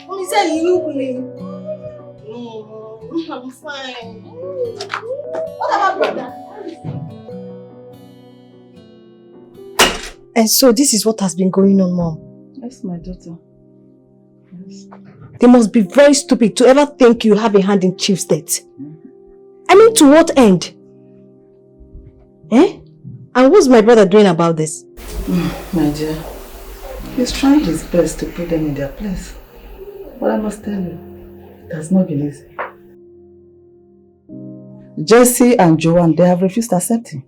Mommy said you look lame. No, I'm fine. What about brother? And so this is what has been going on, Mom. Yes, my daughter. Yes. They must be very stupid to ever think you have a hand in Chief's death. I mean, to what end? Eh? And what's my brother doing about this? My dear, he's trying his best to put them in their place. But I must tell you, it has not been easy. Jesse and Joanne, they have refused to accept him.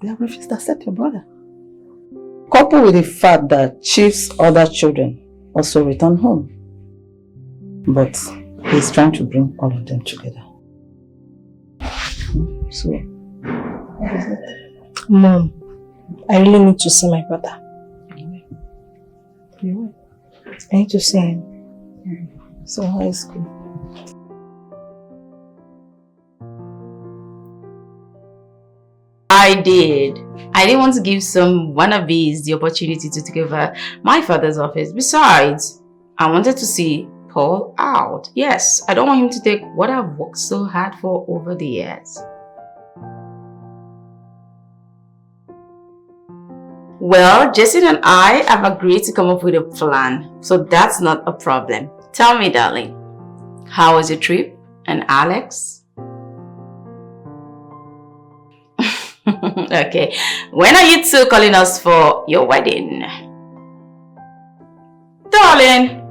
They have refused to accept your brother. Coupled with the fact that Chief's other children also return home. But he's trying to bring all of them together. So, what is it? Mom, I really need to see my brother. You will? I need to see him. So, high school. I did. I didn't want to give some wannabes the opportunity to take over my father's office. Besides, I wanted to see Paul out. Yes, I don't want him to take what I've worked so hard for over the years. Well, Jason and I have agreed to come up with a plan, so that's not a problem. Tell me, darling, how was your trip? And Alex? Okay, when are you two calling us for your wedding? Darling,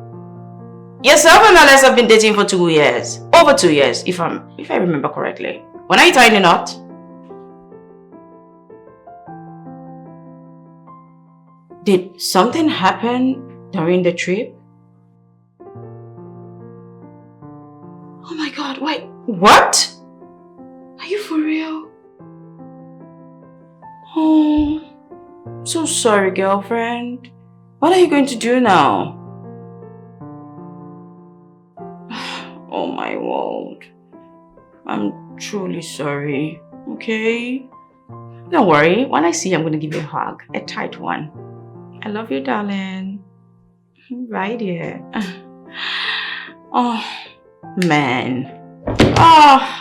yourself and Alex have been dating for 2 years. Over 2 years, if I remember correctly. When are you tying the knot? Did something happen during the trip? Oh my God, wait, what? Are you for real? Oh, so sorry, girlfriend. What are you going to do now? Oh my world. I'm truly sorry, okay? Don't worry, when I see you, I'm going to give you a hug, a tight one. I love you, darling. Right here. Oh, man. Oh.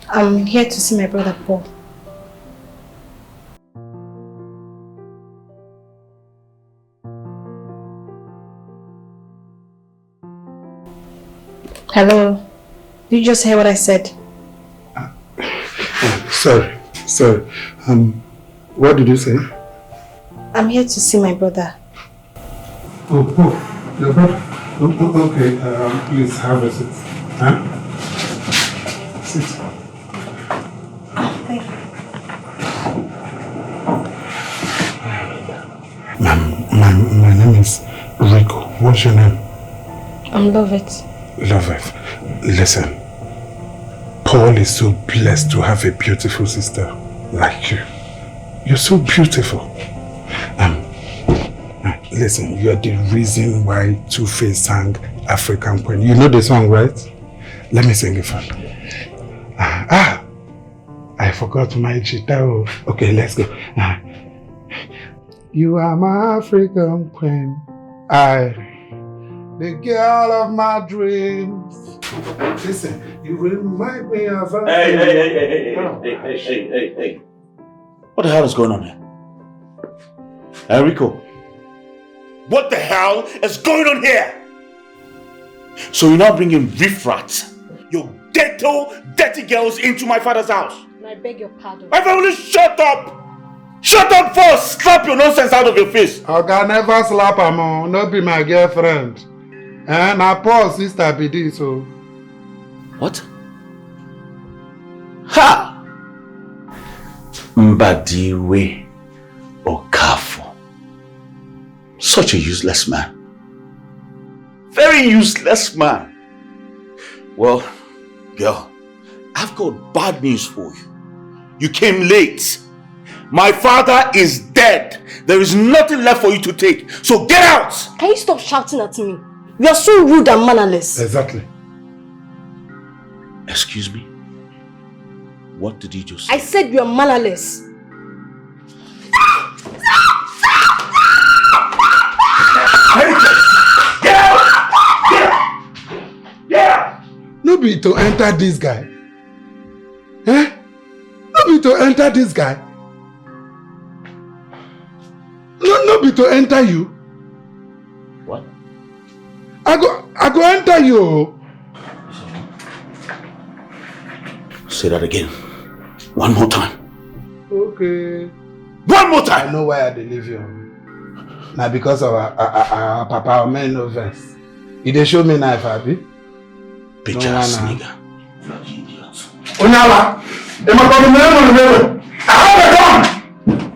I'm here to see my brother Paul. Hello. Did you just hear what I said? Sorry. What did you say? I'm here to see my brother. Oh, your brother? Okay, please have a seat. Huh? Sit. Thank you. My name is Rico. What's your name? I'm Lovett. Lovett. Listen. Paul is so blessed to have a beautiful sister like you. You're so beautiful. Listen, you're the reason why Two-Face sang African Queen. You know the song, right? Let me sing it for you. I forgot my guitar. Okay, let's go. You are my African Queen. The girl of my dreams. Listen, you remind me of a... Hey. What the hell is going on here? Enrico, what the hell is going on here? So you're now bringing riffraff, your ghetto, dirty girls into my father's house? I beg your pardon. My family, shut up! Shut up first! Slap your nonsense out of your face! I can never slap her, man. Not be my girlfriend. And my poor sister be this, so. What? Ha! Mbadiwe Okafor. Such a useless man. Very useless man. Well, girl, I've got bad news for you. You came late. My father is dead. there is nothing left for you to take. So get out! Can you stop shouting at me? You are so rude and mannerless. Exactly. Excuse me? What did you just say? I said you are mannerless. Get out! Yeah! No be to enter this guy. Eh? No be to enter this guy. No be to enter you. What? I go enter you. Say that again. One more time. Okay. One more I time! know why I dey leave you. Now because of our papa or men no verse. He dey show me knife, abi? Bitch ass nigga. Fucking idiot. Onyawa! I have a gun!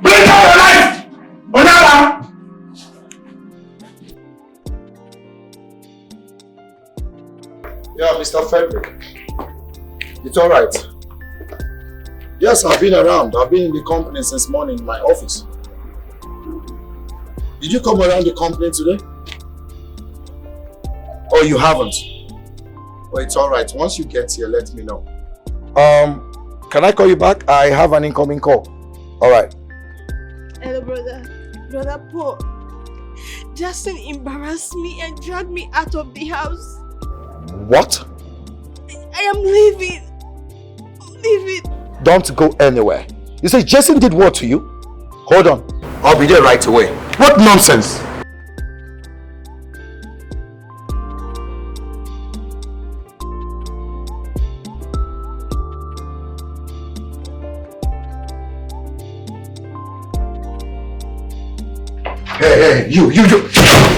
Bring out your knife! Onyawa! Yeah, Mr. Frederick. It's alright. Yes, I've been around. I've been in the company since morning in my office. Did you come around the company today? Oh, you haven't? Well, it's alright. Once you get here, let me know. Can I call you back? I have an incoming call. Alright. Hello, brother. Brother Paul. Justin embarrassed me and dragged me out of the house. What? I am leaving. I'm leaving. Don't go anywhere. You say Jason did what to you? Hold on. I'll be there right away. What nonsense! Hey, you!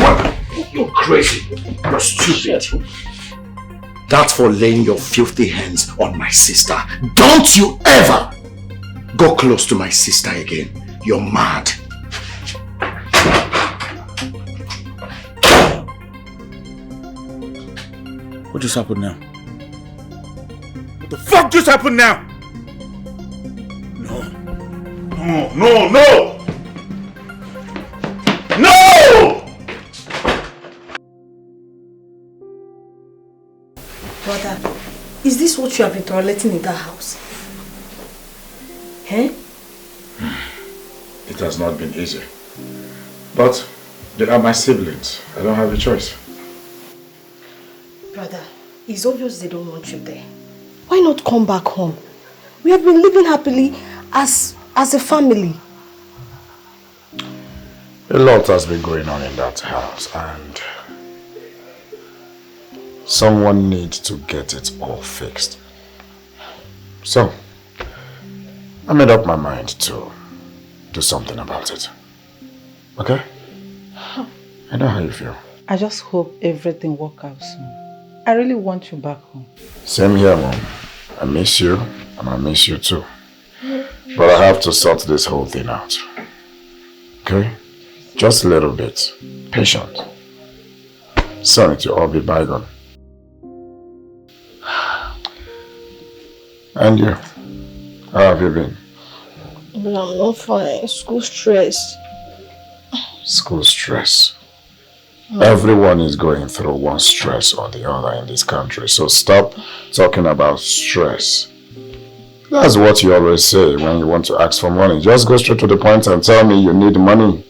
What? You're crazy. You're stupid. That's for laying your filthy hands on my sister. Don't you ever go close to my sister again. You're mad. What just happened now? What the fuck just happened now? No. Brother, is this what you have been tolerating in that house? Eh? It has not been easy. But they are my siblings. I don't have a choice. Brother, it's obvious they don't want you there. Why not come back home? We have been living happily as a family. A lot has been going on in that house and someone needs to get it all fixed. So, I made up my mind to do something about it. Okay? I know how you feel. I just hope everything works out soon. I really want you back home. Same here, Mom. I miss you and I miss you too. But I have to sort this whole thing out. Okay? Just a little bit. Patient. Soon it will all be bygone. And you? How have you been? But I'm not fine. School stress. School stress. Everyone is going through one stress or the other in this country. So stop talking about stress. That's what you always say when you want to ask for money. Just go straight to the point and tell me you need money.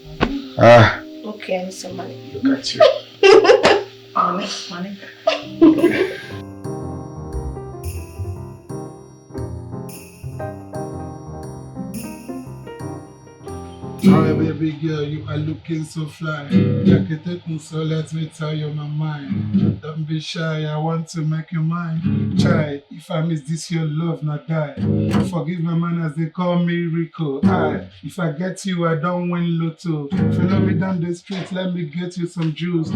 Okay, I need some money. Look at you. Money. Hi baby girl, you are looking so fly. So let me tell you my mind. Don't be shy, I want to make you mine. Try, if I miss this your love, not die. Forgive my man as they call me Rico. If I get you, I don't win lotto. Follow me down the street, let me get you some juice.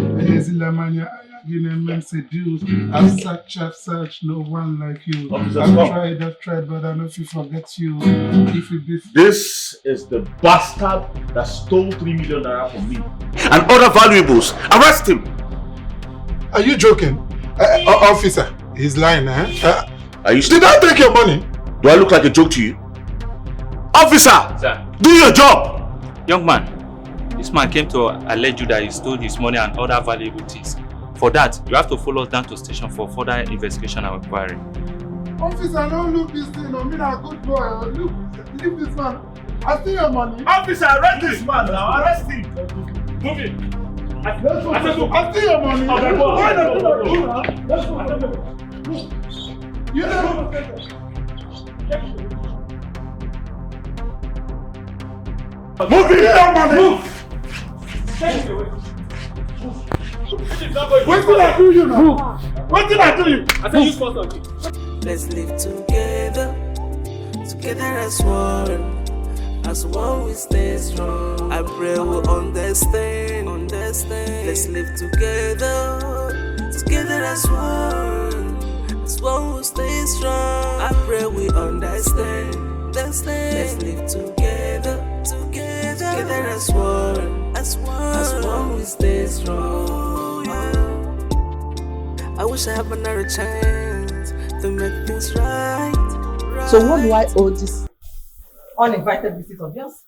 I've searched, no one like you. I've tried, but I know if you forget you. If you be This is the bastard that stole $3 million from me and other valuables. Arrest him! Are you joking? Officer, he's lying, eh? Are you Did I take your money? Do I look like a joke to you? Officer! Sir. Do your job! Young man, This man came to allege you that you stole his money and other valuable things. For that, you have to follow us down to station for further investigation and inquiry. Officer, don't look this thing. I mean, a good boy. Look, leave this man. I steal your money. Officer, arrest this man now. Arrest him. Move it. I steal your money. Okay, go. Why not do that? Let's go. You know. Move it. Move. What did I do you now? What did I do you? I said you first of it. Let's live together, together as one we stay strong. I pray we'll understand. Let's live together, together as one we stay strong. I pray we understand. Let's live together, together as one we stay strong. I wish I had another chance to make things right. So what do I owe this uninvited visit of yours?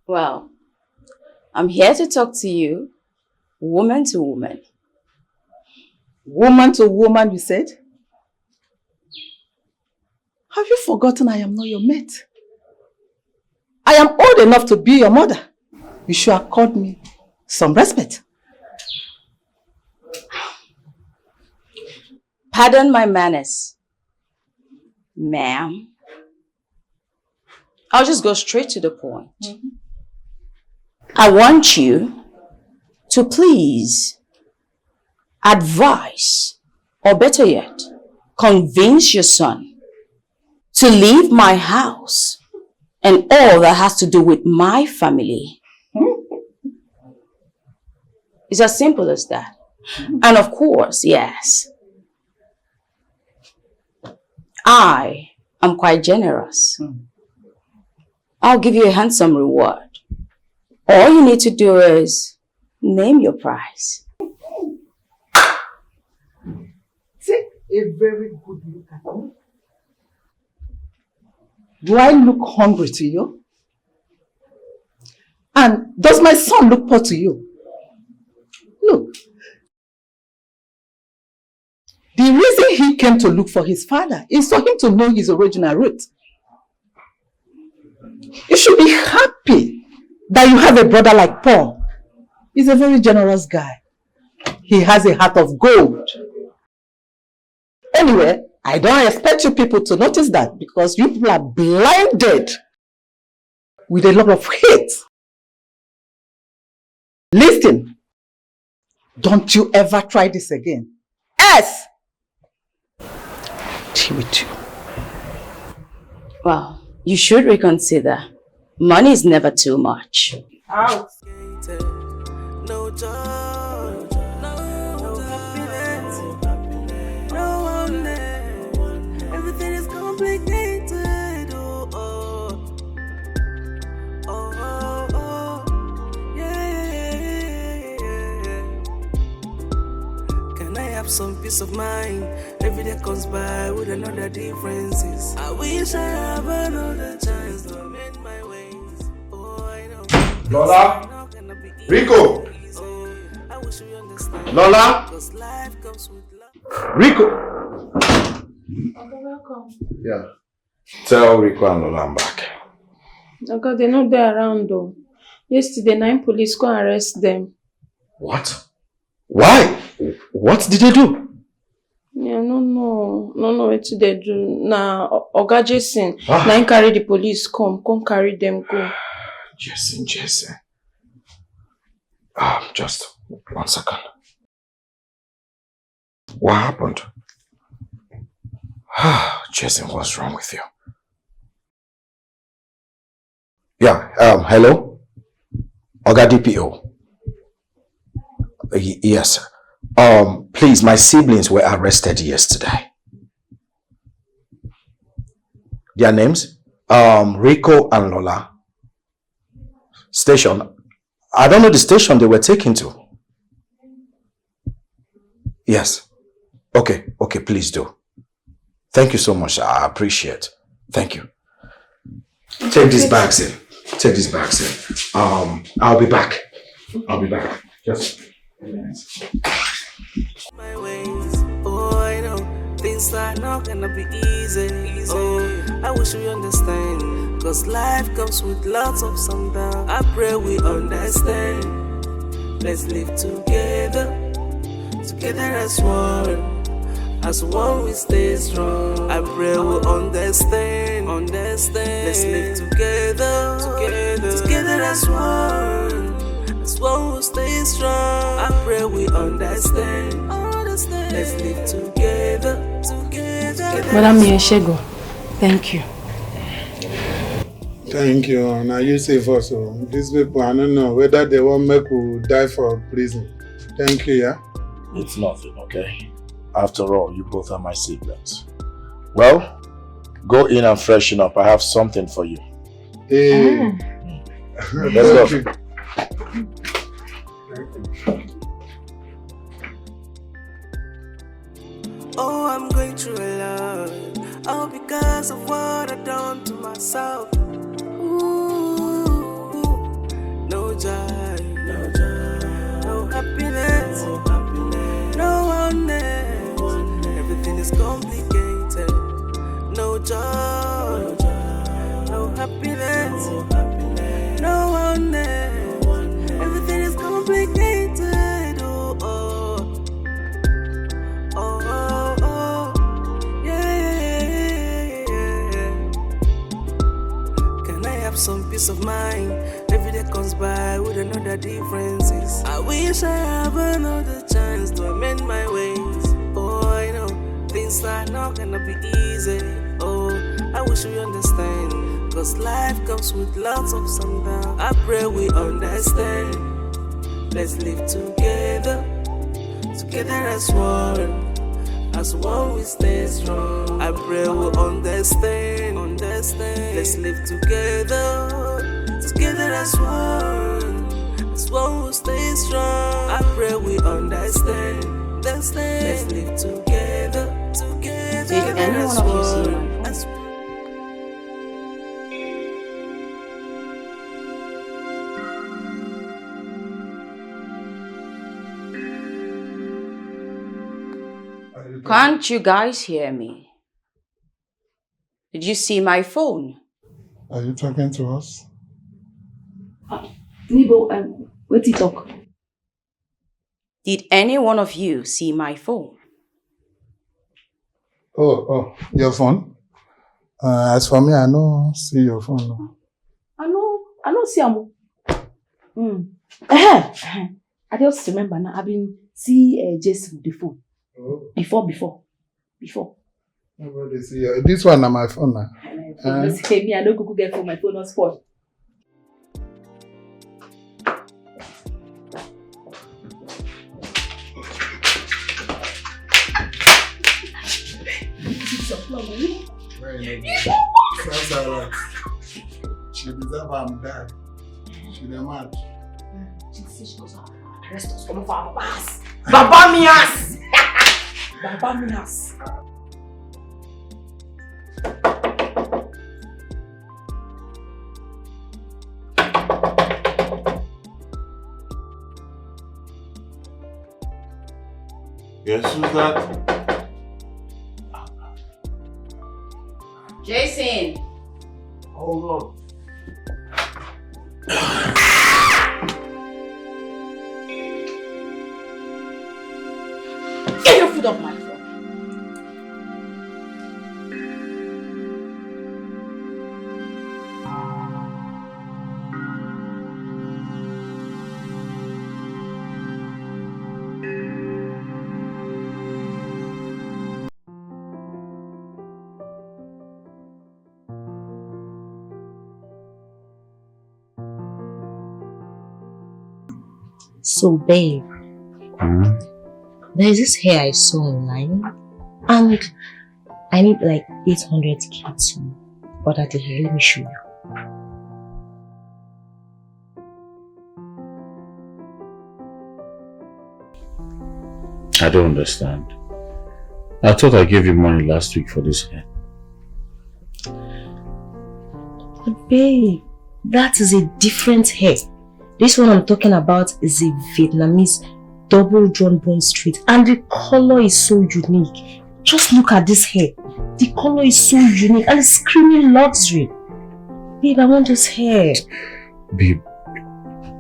Well, I'm here to talk to you, woman to woman. Woman to woman, you said? Have you forgotten I am not your mate? I am old enough to be your mother. You should accord me some respect. Pardon my manners, ma'am. I'll just go straight to the point. I want you to please advise, or better yet, convince your son to leave my house and all that has to do with my family. It's as simple as that. And of course, yes, I am quite generous. I'll give you a handsome reward. All you need to do is name your price. Take a very good look at me. Do I look hungry to you? And does my son look poor to you? Look. The reason he came to look for his father is for him to know his original root. You should be happy that you have a brother like Paul. He's a very generous guy. He has a heart of gold. Anyway, I don't expect you people to notice that because you people are blinded with a lot of hate. Listen, don't you ever try this again. Yes! Deal with you. Well, you should reconsider. Money is never too much. Out. No joy, no happiness, no oneness. Everything is complicated. Yeah. Can I have some peace of mind? Every day comes by with another differences. I wish I have another chance to amend my ways. I know. Lola? Rico! Lola? Rico! Okay, welcome. Yeah. Tell Rico and Lola I'm back. Okay, they're not there around though. Yesterday, 9 police go arrest them. What? Why? What did they do? Yeah, no, what they do. Now, Oga Jason, now carry the police, come carry them, go. Jason. Just 1 second. What happened? Jason, what's wrong with you? Yeah, hello? Oga DPO. Yes, sir. Please, my siblings were arrested yesterday. Their names? Rico and Lola. Station? I don't know the station they were taken to. Yes. Okay, please do. Thank you so much. I appreciate it. Thank you. Take these bags in. Take this back, sir. I'll be back. I'll be back. Just a minute. My ways, oh I know things are not gonna be easy. Oh, I wish we understand, cause life comes with lots of ups and downs. I pray we understand. Let's live together, together as one we stay strong. I pray we understand. Let's live together, together as one we stay strong. I pray we understand. Let's live together. Madam Yeshego, thank you. Thank you. Now you save us. These people, I don't know whether they want make we die for prison. Thank you, yeah? It's nothing, okay? After all, you both are my siblings. Well, go in and freshen up. I have something for you. Hey. Let's go. Oh, I'm going through a lot, all because of what I've done to myself. Ooh, no joy, no happiness, no oneness. Everything is complicated. No joy, no happiness, no oneness. Everything is complicated. Some peace of mind. Every day comes by with another differences. I wish I have another chance to amend my ways. Oh, I know things are not gonna be easy. Oh, I wish we understand, cause life comes with lots of ups and downs. I pray we understand. Let's live together, together as one we stay strong. I pray we understand. Let's live together, together as one we stay strong. I pray we understand. Let's live together, Did any one of you see my phone? Can't you guys hear me? Did you see my phone? Are you talking to us? Nibo, wait to talk. Did any one of you see my phone? Oh, your phone? As for me, I don't see your phone. No. I don't see him. I just remember now, I've been see Jason before. Oh. Before. Nobody see you. This one on my phone now. Me, I don't go get for my phone on spot. That's alright. She deserve I'm dead. She the mad. She says she goes arrest us from our pass. Baba Mias! Baba Mias. Yes, who's that? Jason! Hold on. Get your foot off my floor! So babe, there's this hair I saw online and I need like 800k to order the hair. Let me show you. I don't understand. I thought I gave you money last week for this hair. But babe, That is a different hair. This one I'm talking about is a Vietnamese double drawn bone straight, and the color is so unique. Just look at this hair. The color is so unique and it's screaming luxury. Babe, I want this hair. Babe,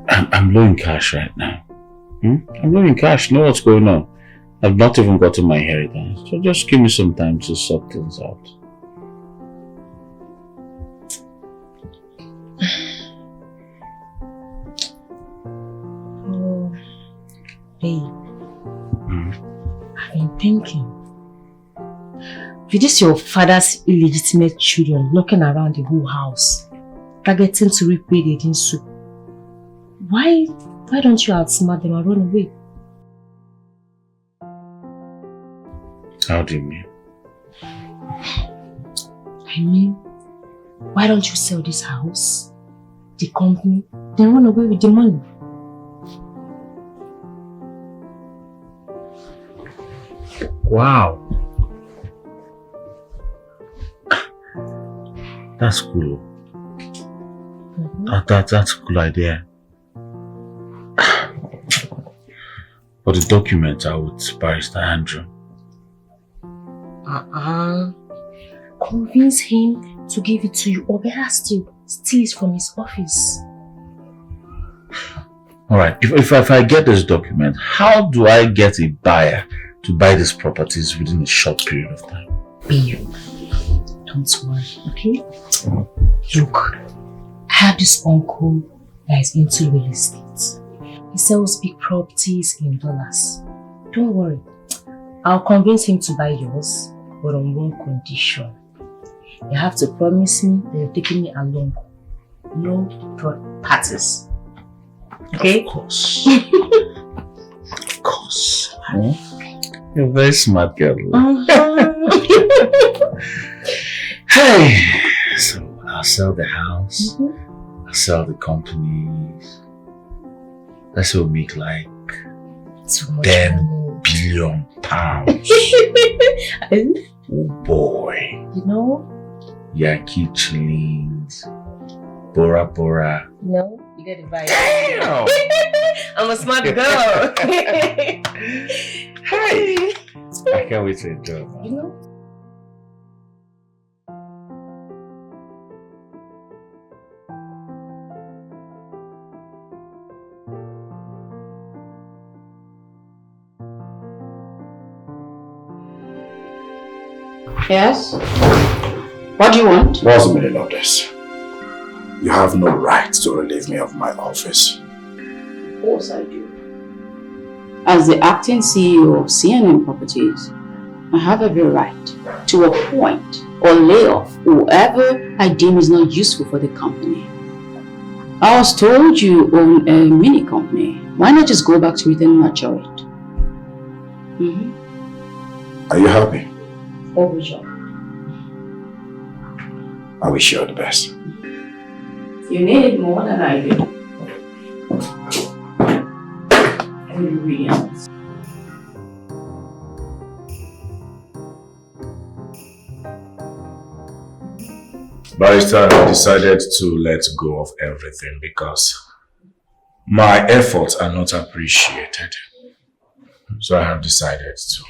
I'm low in cash right now. I'm low in cash. Know what's going on? I've not even gotten my hair done. So just give me some time to sort things out. Oh, babe. I've been thinking. With this your father's illegitimate children knocking around the whole house, targeting to reap where they didn't sow, why don't you outsmart them and run away? How do you mean? I mean, why don't you sell this house, the company, then run away with the money? Wow. That's cool. That's a cool idea. For the documents, I would Barrister Andrew. Convince him to give it to you, or better still, steal it from his office. Alright, if I get this document, how do I get a buyer to buy these properties within a short period of time? Babe, don't worry, okay? Look, I have this uncle that is into real estate. He sells big properties in dollars. Don't worry, I'll convince him to buy yours, but on one condition. You have to promise me that you're taking me along. No third parties. Okay? Of course. Of course. You're a very smart girl. Hey! So I'll sell the house. I'll sell the companies. Let's say we'll make like 10 billion pounds. Oh boy. You know? Yankee chillings. Bora Bora. No, you get the vibe. Damn! I'm a smart girl. Hey! I can't wait to enjoy that. You know? Yes? What do you want? What's the meaning of this? You have no right to relieve me of my office. Of course I do. As the acting CEO of CNN Properties, I have every right to appoint or lay off whoever I deem is not useful for the company. I was told you own a mini company. Why not just go back to it and nurture it? Are you happy? Overjoyed. I wish you all the best. You need it more than I do. Ingredients. Barrister, I decided to let go of everything because my efforts are not appreciated. So I have decided to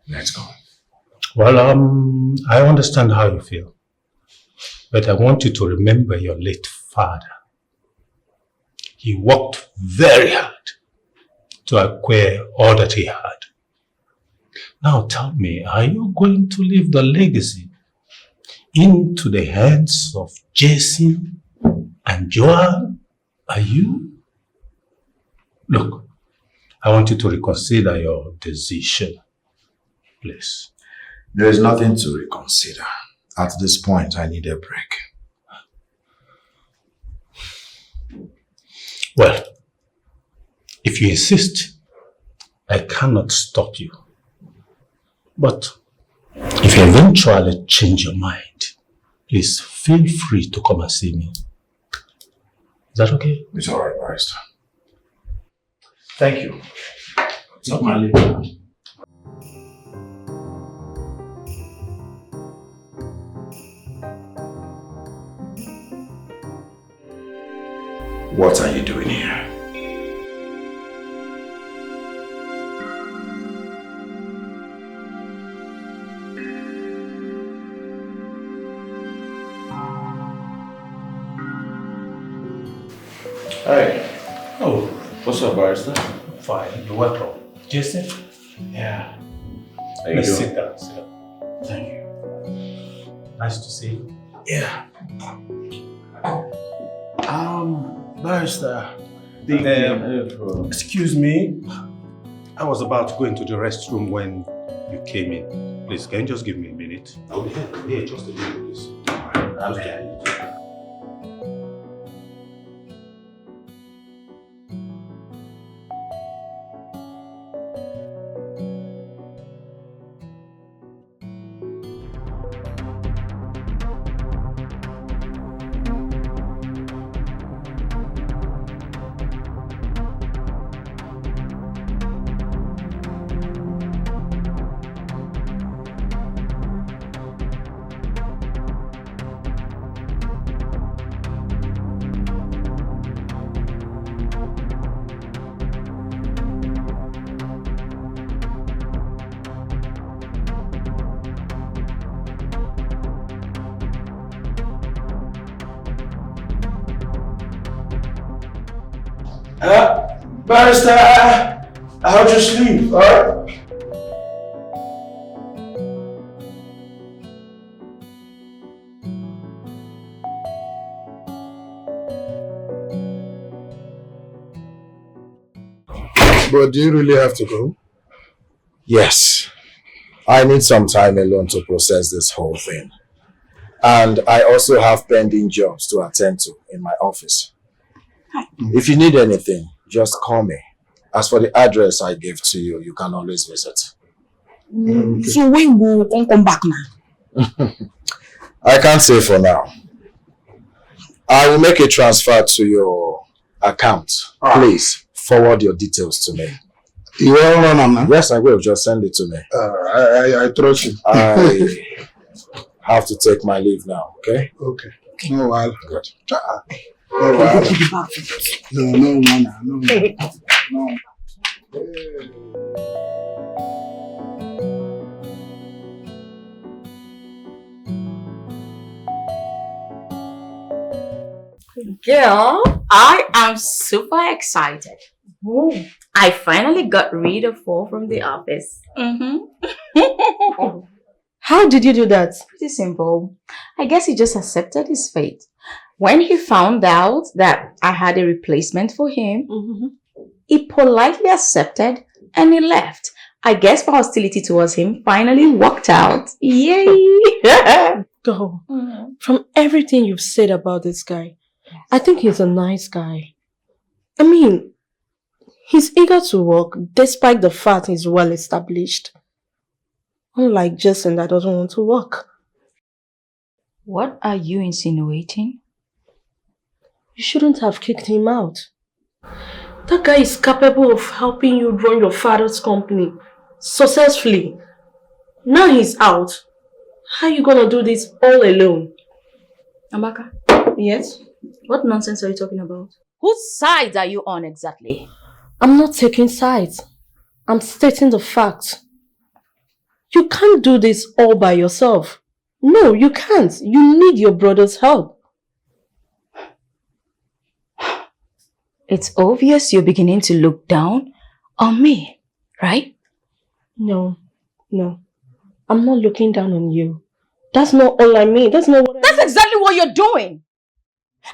let go. Well, I understand how you feel. But I want you to remember your late father. He worked very hard to acquire all that he had. Now tell me, are you going to leave the legacy into the hands of Jason and Joanne? Are you? Look, I want you to reconsider your decision, please. There is nothing to reconsider. At this point, I need a break. Well, if you insist, I cannot stop you. But if you eventually change your mind, please feel free to come and see me. Is that okay? It's all right, Barrister. Thank you. Take my leave now. What are you doing here? Hi. Oh, what's up, barrister? Fine. You're welcome. Jason? Yeah. How you Let's doing? sit down. Sit down. Thank you. Nice to see you. Yeah. Barrister. Excuse me. I was about to go into the restroom when you came in. Please, can you just give me a minute? Oh, yeah, just a minute, please. I'm here. Barrister, how'd you sleep? Alright? But do you really have to go? Yes. I need some time alone to process this whole thing. And I also have pending jobs to attend to in my office. If you need anything, just call me. As for the address I gave to you, you can always visit. So when will you come back now? I can't say for now. I will make a transfer to your account. Please forward your details to me. You will run them now? Yes, I will. Just send it to me. I trust you. I have to take my leave now, okay? Okay. No, I'll. Good. No. Girl, I am super excited. I finally got rid of Paul from the office. How did you do that? Pretty simple. I guess he just accepted his fate. When he found out that I had a replacement for him, he politely accepted and he left. I guess my hostility towards him finally worked out. Yay! Go. From everything you've said about this guy, I think he's a nice guy. I mean, he's eager to work despite the fact he's well established. Unlike Jason that doesn't want to work. What are you insinuating? You shouldn't have kicked him out. That guy is capable of helping you run your father's company successfully. Now he's out. How are you gonna do this all alone? Amaka? Yes? What nonsense are you talking about? Whose side are you on exactly? I'm not taking sides. I'm stating the facts. You can't do this all by yourself. No, you can't. You need your brother's help. It's obvious you're beginning to look down on me, right? No. I'm not looking down on you. That's not all I mean. That's not what That's exactly what you're doing.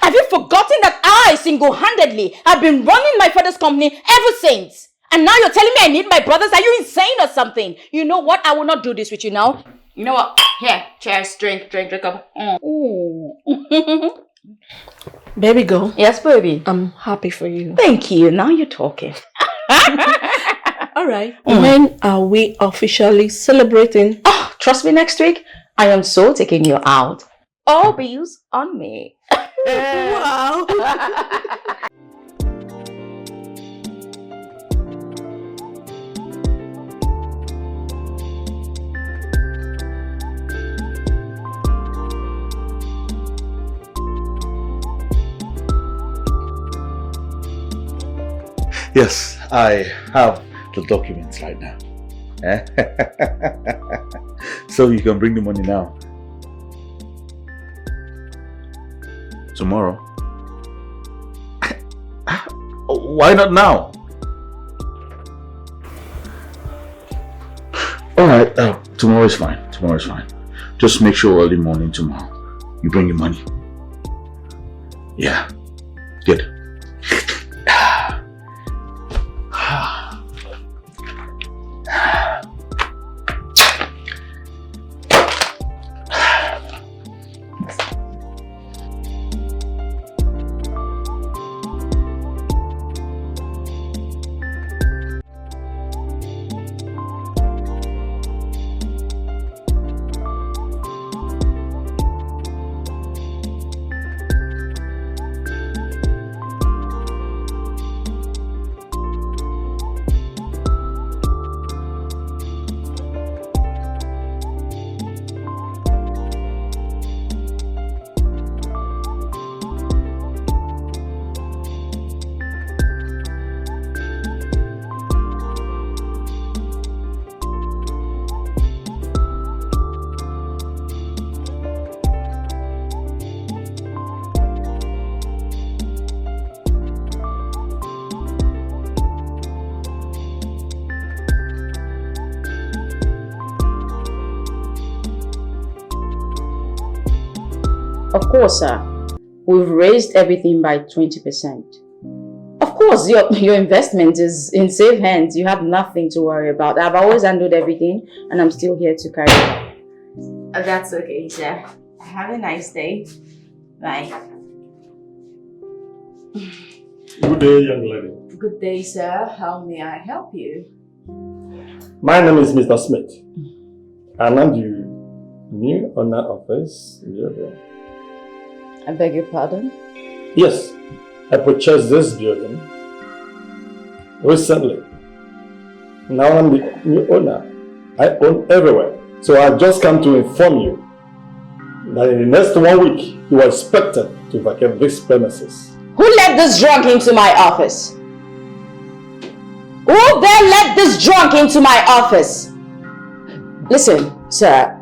Have you forgotten that I single-handedly have been running my father's company ever since? And now you're telling me I need my brothers? Are you insane or something? You know what? I will not do this with you now. You know what? Here, cheers, drink up. Baby girl. Yes, baby. I'm happy for you. Thank you. Now you're talking. Alright. When are we officially celebrating? Oh, trust me, next week, I am so taking you out. All bills on me. Wow. Yes, I have the documents right now. So you can bring the money now. Tomorrow? Why not now? Alright, tomorrow is fine. Tomorrow is fine. Just make sure early morning tomorrow you bring your money. Yeah, good. Of course, sir. We've raised everything by 20%. Of course, your investment is in safe hands. You have nothing to worry about. I've always handled everything and I'm still here to carry it out. That's okay, sir. Have a nice day. Bye. Good day, young lady. Good day, sir. How may I help you? My name is Mr. Smith, and I'm the new owner of this building. I beg your pardon? Yes, I purchased this building recently. Now I'm the new owner. I own everywhere. So I just come to inform you that in the next 1 week, you are expected to vacate this premises. Who let this drunk into my office? Who then let this drunk into my office? Listen, sir,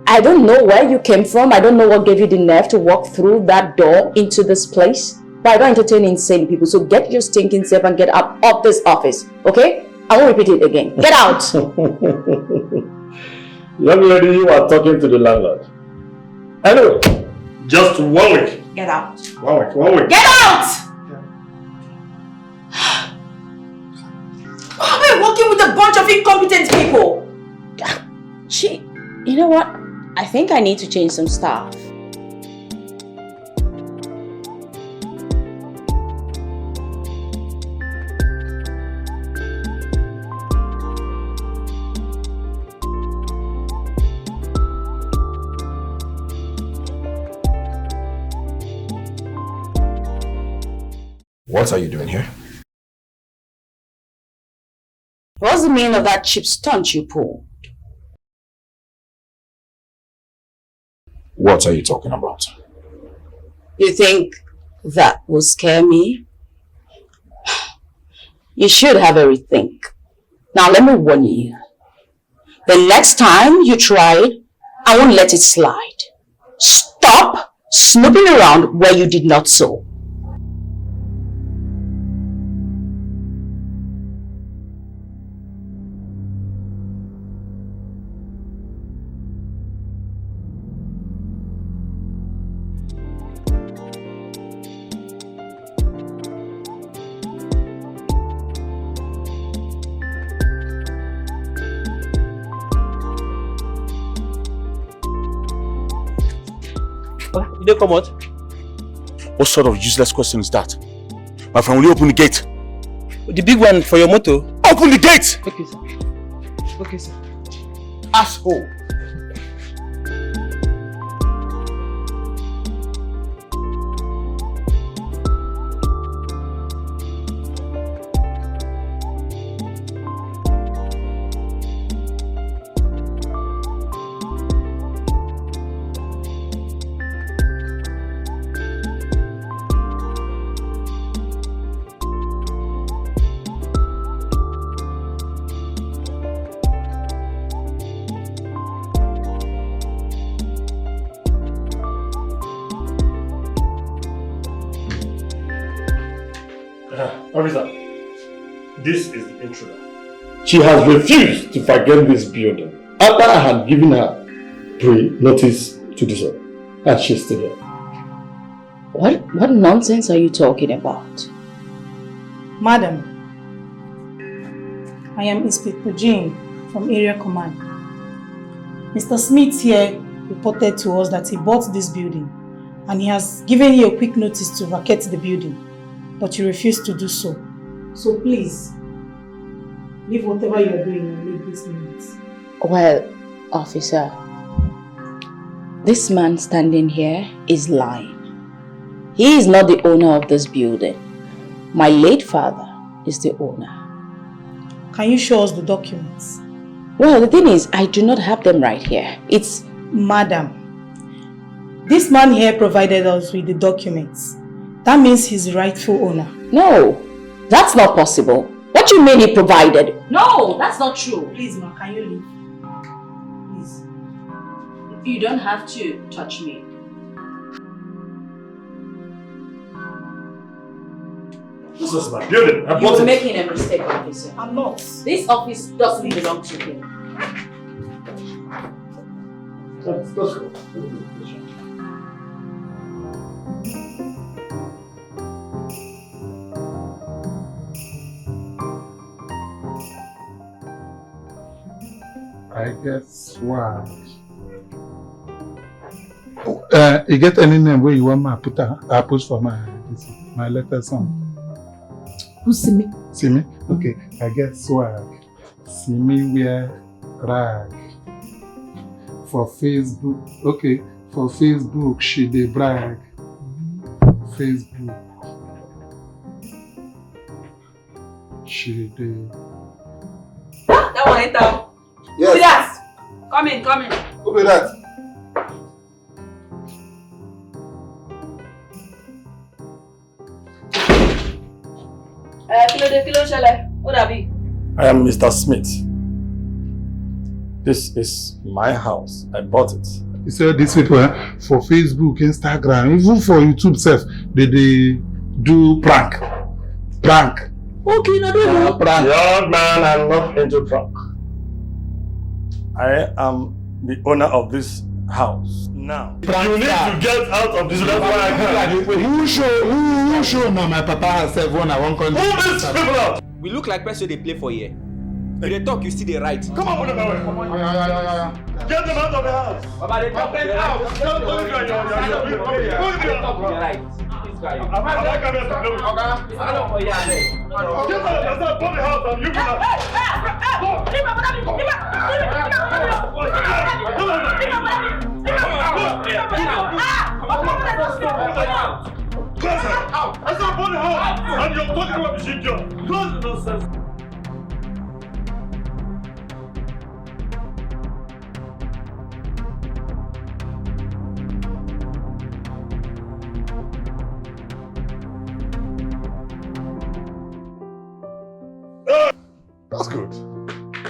I don't know where you came from. I don't know what gave you the nerve to walk through that door into this place. But I don't entertain insane people. So get your stinking self and get out of this office. Okay? I won't repeat it again. Get out! Young lady, you are talking to the landlord. Anyway, just 1 week. Get out. 1 week, 1 week. Get out! I've been working with a bunch of incompetent people. You know what? I think I need to change some stuff. What are you doing here? What's the meaning of that cheap stunt you pulled? What are you talking about? You think that will scare me? You should have a rethink. Now let me warn you. The next time you try it, I won't let it slide. Stop snooping around where you did not sow. You don't come out? What sort of useless question is that? My friend, will you open the gate? The big one for your motor. Open the gate! Okay, sir. Okay, sir. Asshole! Officer, this is the intruder. She has refused to vacate this building after I had given her pre-notice to do so. And she's still here. What nonsense are you talking about? Madam, I am Inspector Jane from Area Command. Mr. Smith here reported to us that he bought this building and he has given you a quick notice to vacate the building, but you refused to do so. So please, leave whatever you are doing and leave this minute. Well, officer, this man standing here is lying. He is not the owner of this building. My late father is the owner. Can you show us the documents? Well, the thing is, I do not have them right here. It's... Madam, this man here provided us with the documents. That means he's the rightful owner. No, that's not possible. What do you mean he provided? No, that's not true. Please, ma, can you leave? Please. You don't have to touch me. This is my building. I bought You're it. making a mistake, officer. I'm not. This office doesn't belong to him. Let's go. I get swag. You get any name where you want me to put for my letter song? Who's Simi? See me? Okay, I get swag. See me wear rag. For Facebook, okay, for Facebook she dey brag. Facebook. She dey. That one enter. Yes. Who be that? Come in. Who be that? Kilo Shele. Who that be? I am Mr. Smith. This is my house. I bought it. You see these people for Facebook, Instagram, even for YouTube self, they do prank. Okay, no do prank. Young man, I'm not into prank. I am the owner of this house. Now, you need to get out of this. That's why I came. Who show now my papa herself when I won't come. Move these people out! We look like person they play for here. You they talk, you see they right. Come on, put them away. Come on. Get them out of the house. Baba, they talk them out. You're right. This guy. I'm not coming to play with you. I don't know. Yeah, Get out of the house and you can. Close it! I said put the house and you're talking about the shit job. Close the nonsense. That's good.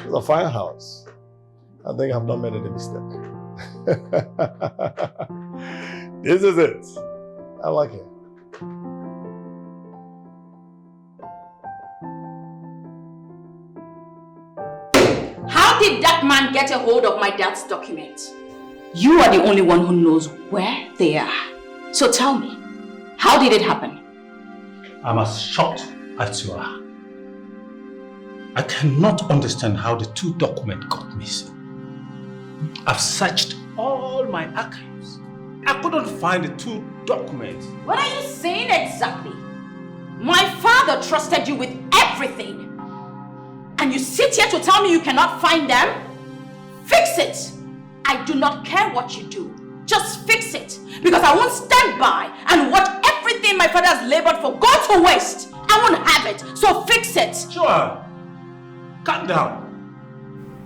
It's a fine house. I think I've not made any mistake. This is it. I like it. How did that man get a hold of my dad's documents? You are the only one who knows where they are. So tell me, how did it happen? I'm as shocked as you are. I cannot understand how the two documents got missing. I've searched all my archives. I couldn't find the two documents. What are you saying exactly? My father trusted you with everything. And you sit here to tell me you cannot find them? Fix it! I do not care what you do. Just fix it. Because I won't stand by and watch everything my father has labored for go to waste. I won't have it. So fix it. Sure. Calm down.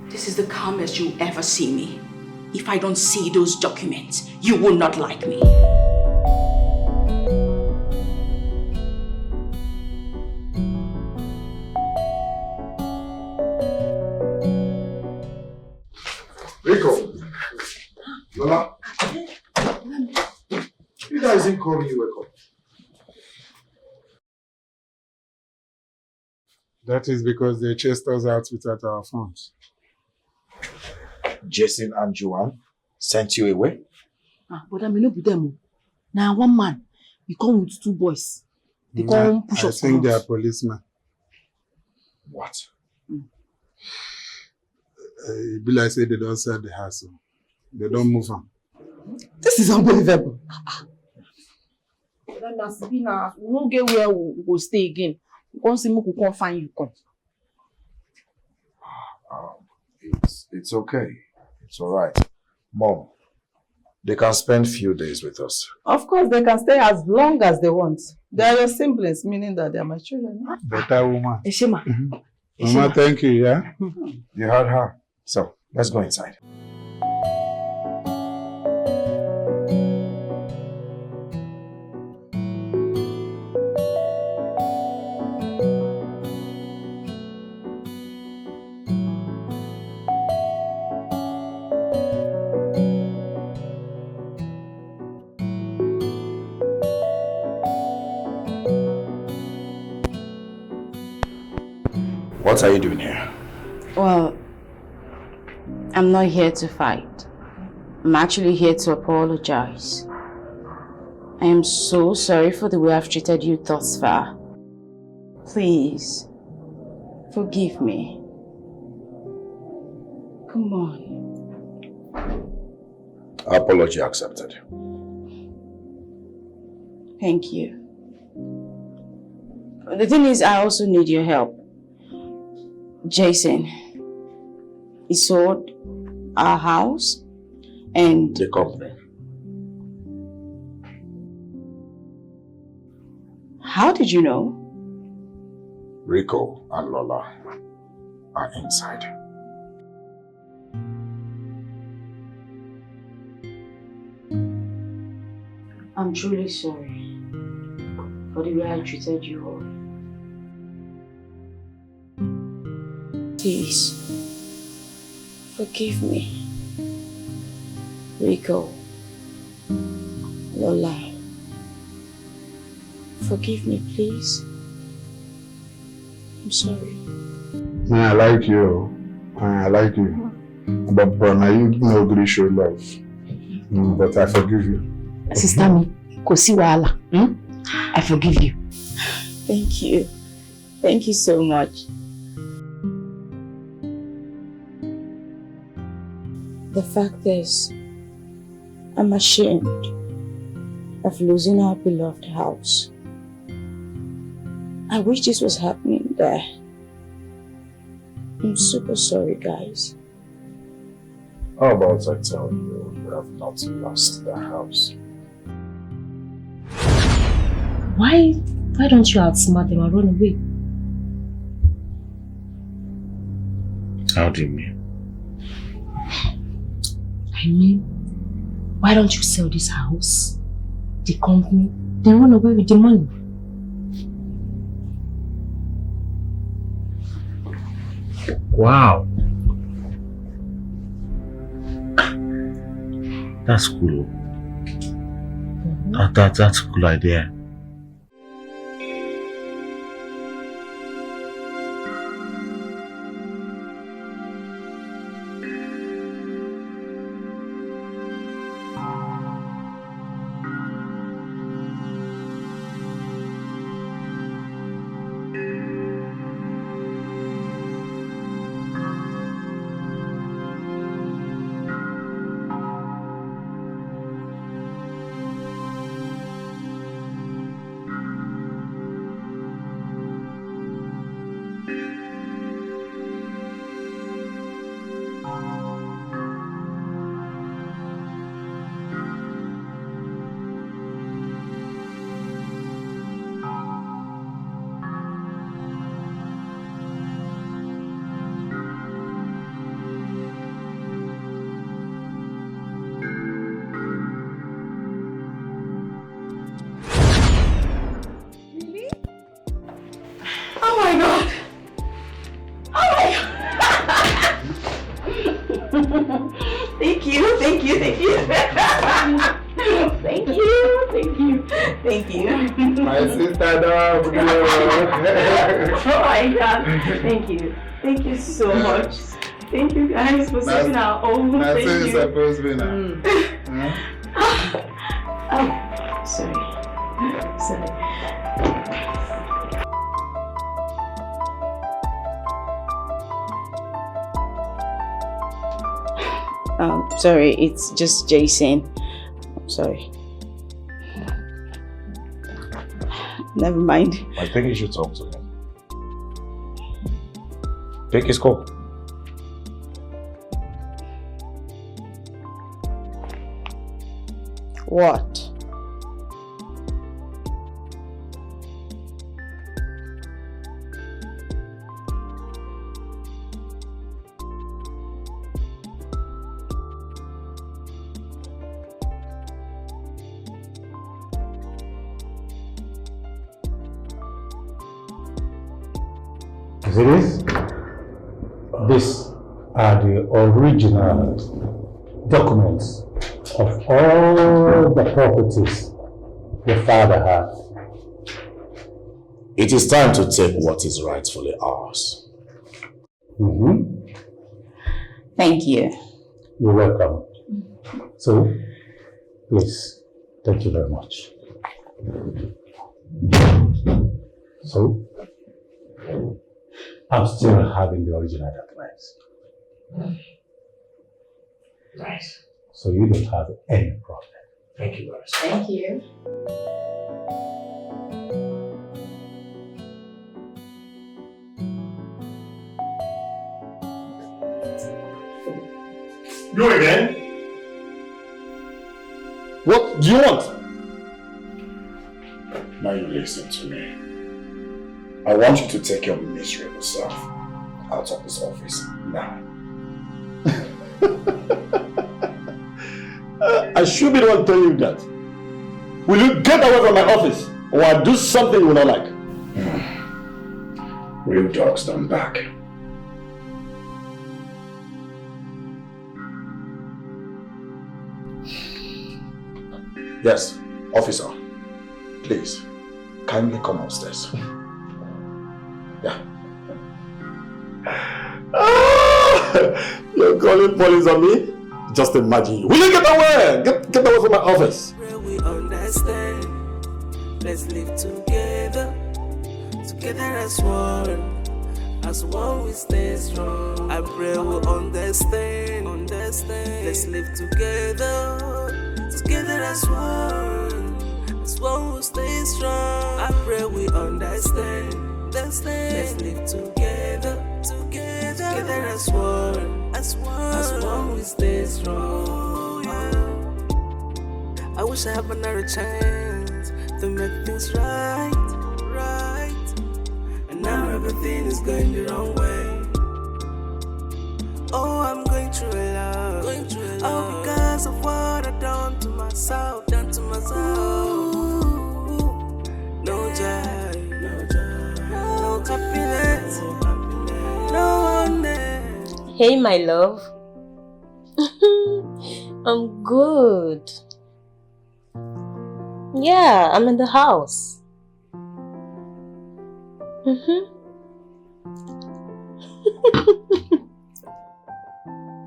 This is the calmest you'll ever see me. If I don't see those documents, you will not like me. Rico. Lola. You guys didn't call me, you wake up. That is because they chased us out without our phones. Jason and Joanne sent you away? But I may not be them. Now one man, he come with 2 boys. They come push us. I think they are policemen. What? Bila said they don't sell the house. They don't move on. This is unbelievable. Then we won't get where we will stay again. Once we can't find you, come. It's okay. It's all right. Mom, they can spend few days with us. Of course, they can stay as long as they want. They are your siblings, meaning that they are my children. Better woman. Eshima. Mama, thank you, yeah? You heard her. So, let's go inside. What are you doing here? Well, I'm not here to fight. I'm actually here to apologize. I am so sorry for the way I've treated you thus far. Please, forgive me. Come on. Apology accepted. Thank you. The thing is, I also need your help. Jason, he sold our house and the company. How did you know? Rico and Lola are inside. I'm truly sorry for the way I treated you all. Please, forgive me. Rico, Lola, forgive me, please. I'm sorry. I like you. I like you. But now you know really show love. But I forgive you. Sister me, kosi wala. I forgive you. Thank you. Thank you so much. The fact is, I'm ashamed of losing our beloved house. I wish this was happening there. I'm super sorry, guys. How about I tell you, you have not lost the house? Why don't you outsmart them and run away? How do you mean? I mean, why don't you sell this house, the company, then run away with the money? Wow. That's cool. That's a cool idea. Thank you. Thank you. Thank you. My sister dog. Oh my God. Thank you. Thank you so much. Thank you guys for saving our own. That's Thank it you. supposed to be now. Oh, sorry. Sorry. Sorry, it's just Jason. I'm sorry. Never mind. I think you should talk to him. Take his call. What? As it is, these are the original documents of all the properties your father had. It is time to take what is rightfully ours. Thank you. You're welcome. So, please, thank you very much. So, I'm still having the original documents. Nice. So you don't have any problem. Thank you, guys. Thank you. You again? What do you want? Now you listen to me. I want you to take your miserable self out of this office now. I should be the one telling you that. Will you get away from my office or I'll do something you will not like? Real dogs don't bark. Yes, officer. Please, kindly come upstairs. Yeah. You're calling police on me? Just imagine you. Will you get away? Get away from my office. We understand. Let's live together. Together as one. As one we stay strong. I pray we understand. Let's live together. Together as one. As one we stay strong. I pray we understand. Let's live together. Together as one. As one we stay strong. I wish I had another chance to make things right. And now everything is going the wrong way. Oh, I'm going through a lot. All because of what I done to myself. No joy, no happiness, no one. Hey, my love. I'm good. Yeah, I'm in the house.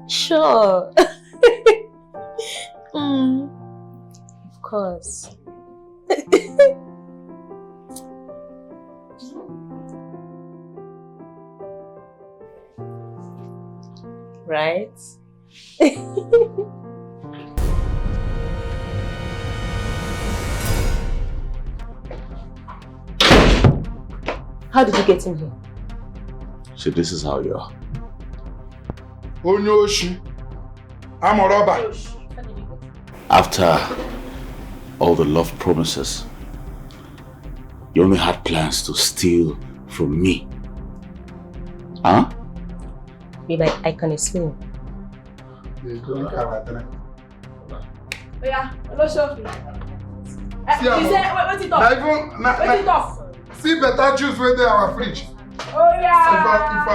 Sure. Of course. Right? How did you get in here? So this is how you are. Onyoshi. I'm a robber. After all the love promises, you only had plans to steal from me. Huh? Babe, I can explain. Yeah, no show me. See better juice right there in our fridge. Oh yeah.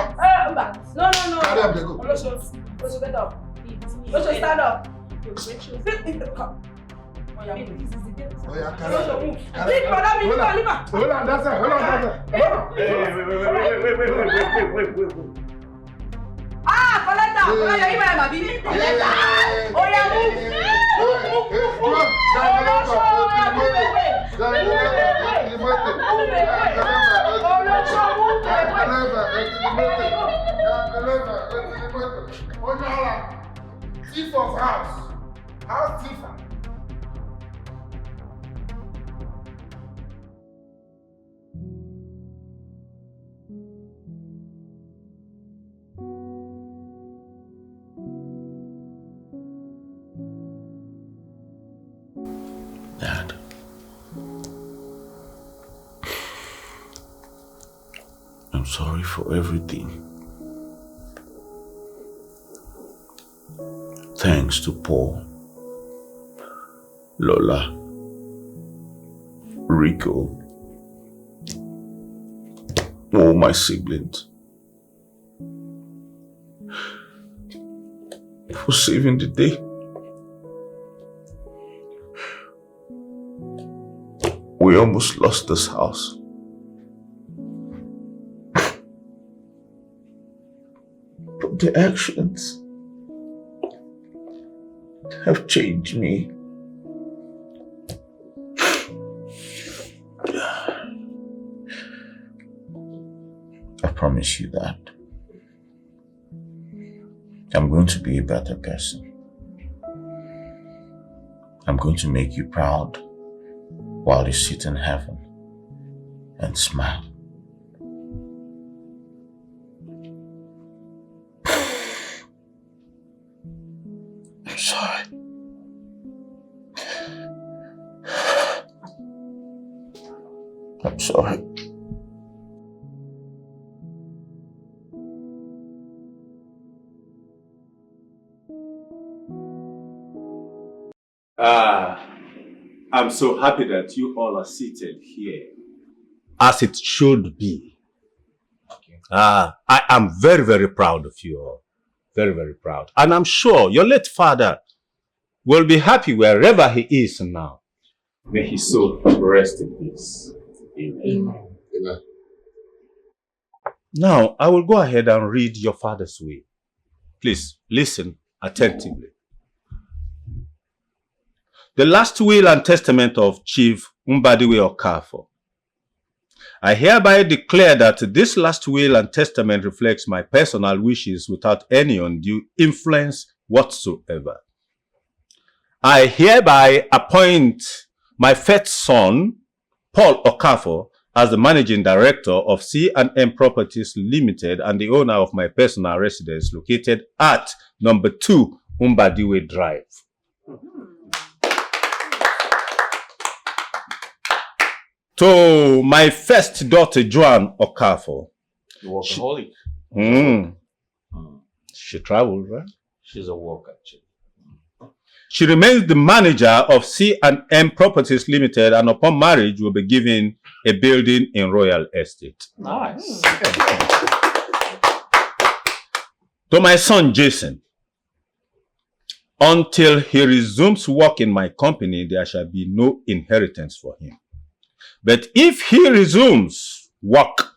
No. Carry up, they go. Osho, get up. Osho, stand up. Oh, yeah, Leave brother me, leave her. Hold on, that's it. Hold on. Wait. Ah, Coletta, your email, Mabi. Coletta. Oh, yeah, move. Thief of house. House thief. Dad. I'm sorry for everything. Thanks to Paul, Lola, Rico, all my siblings, for saving the day. We almost lost this house. But the actions have changed me. I promise you that. I'm going to be a better person. I'm going to make you proud while you sit in heaven and smile. I'm sorry. I'm sorry. I'm so happy that you all are seated here, as it should be. I am very, very proud of you all. Very, very proud. And I'm sure your late father will be happy wherever he is now. May his soul rest in peace. Amen. Amen. Now, I will go ahead and read your father's will. Please listen attentively. The last will and testament of Chief Mbadiwe Okafor. I hereby declare that this last will and testament reflects my personal wishes without any undue influence whatsoever. I hereby appoint my first son, Paul Okafor, as the managing director of C&M Properties Limited and the owner of my personal residence located at number 2 Mbadiwe Drive. To my first daughter, Joan Okafor. The workaholic. She traveled, right? She's a worker. She remains the manager of C&M Properties Limited and upon marriage will be given a building in Royal Estate. Nice. To my son, Jason. Until he resumes work in my company, there shall be no inheritance for him. But if he resumes work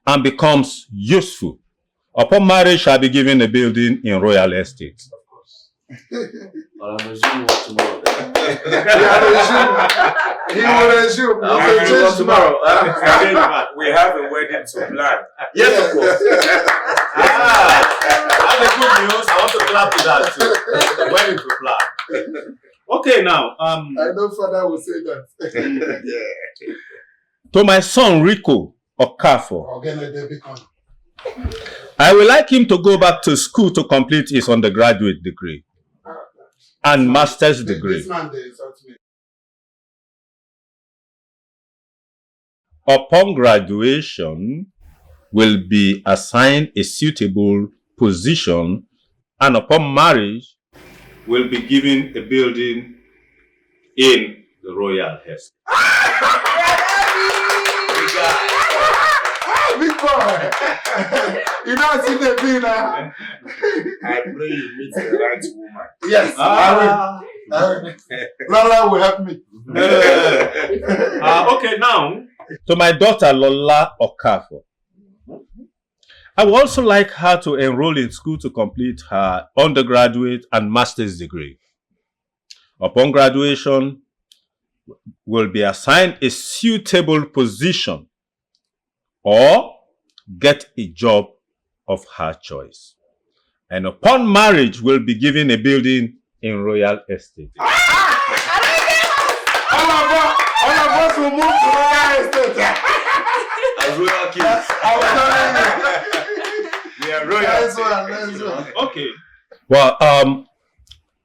and becomes useful, upon marriage shall be given a building in Royal Estate. Of course. But I'm resuming work tomorrow. He will resume. Tomorrow. We have a wedding to plan. Yes, of course. That's the good news. I want to clap to that too. The wedding to plan. Okay, now. I know father will say that. To my son Rico Okafor. I would like him to go back to school to complete his undergraduate degree and master's degree. This man, they insult me. Upon graduation, will be assigned a suitable position and upon marriage, will be given a building in the Royal Estate. Big boy! You don't see the bill now. I pray you meet the right woman. Yes, I will. Lola will help me. Okay, now to my daughter Lola Okafor. I would also like her to enroll in school to complete her undergraduate and master's degree. Upon graduation, will be assigned a suitable position or get a job of her choice. And upon marriage, will be given a building in Royal Estate. All of us will move to Royal Estate. As royal kids. We are royal. Nice one. Okay. Well,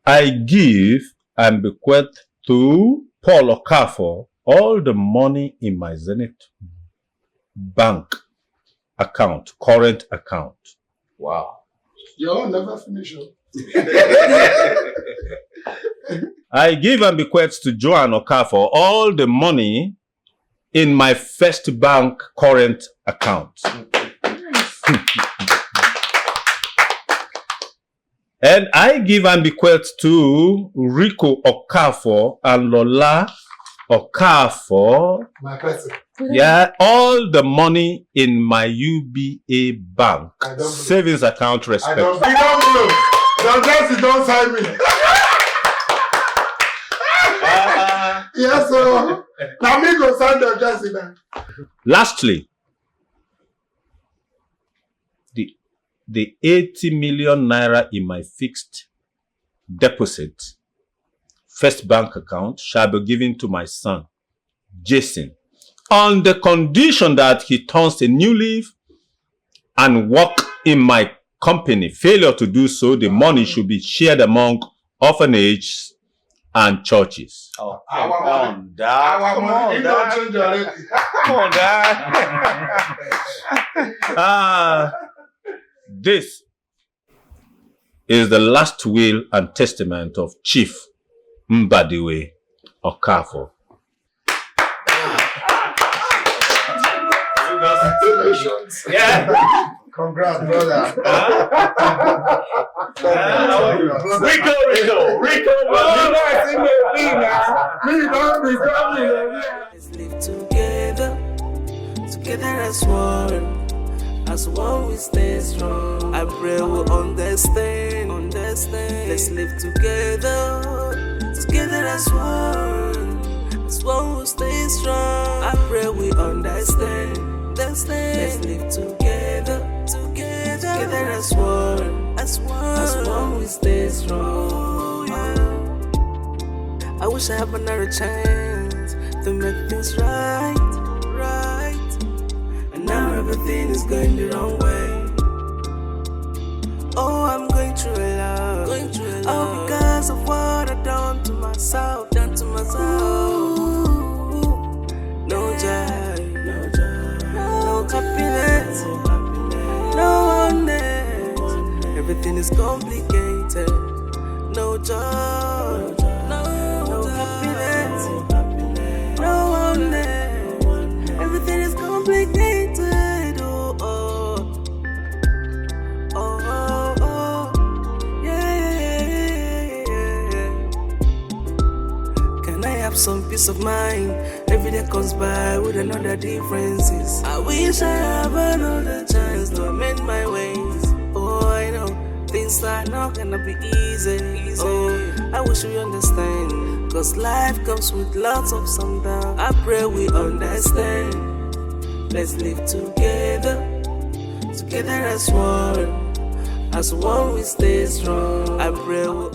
I give and bequeath to Paul Okafor all the money in my Zenith Bank account, current account. Wow. You'll never finish. I give and bequeath to Joanne Okafor all the money in my First Bank current account. And I give and bequeath to Rico Okafor and Lola Okafor. My person. Yeah, all the money in my UBA bank savings account respect. Don't sign me. Yes, sir. Now me go sign the Jesse now. Lastly, the 80 million naira in my fixed deposit First Bank account shall be given to my son, Jason, on the condition that he turns a new leaf and work in my company. Failure to do so, the money should be shared among orphanages and churches. Oh, come on, Dad. Come on, Dad. This is the last will and testament of Chief Mbadiwe Okafor. Congratulations. Yeah. Congrats, brother. Rico. Let's live together as one we stay strong. I pray we'll understand. Let's live together as one we stay strong. I pray we understand. Let's live together as one we stay strong. I wish I had another chance to make things right. And now everything is going the wrong way. Oh, I'm going through a lot. Oh, because of what I've done to myself. Ooh, no joy, no happiness, no oneness. Everything is complicated. No joy, no happiness, no oneness. Everything is complicated. Yeah. Can I have some peace of mind? Every day comes by with another differences. I wish I have another chance to amend my ways. Oh, I know things are not gonna be easy. Oh, I wish we understand, cause life comes with lots of some down. I pray we understand. Let's live together as one we stay strong. I pray we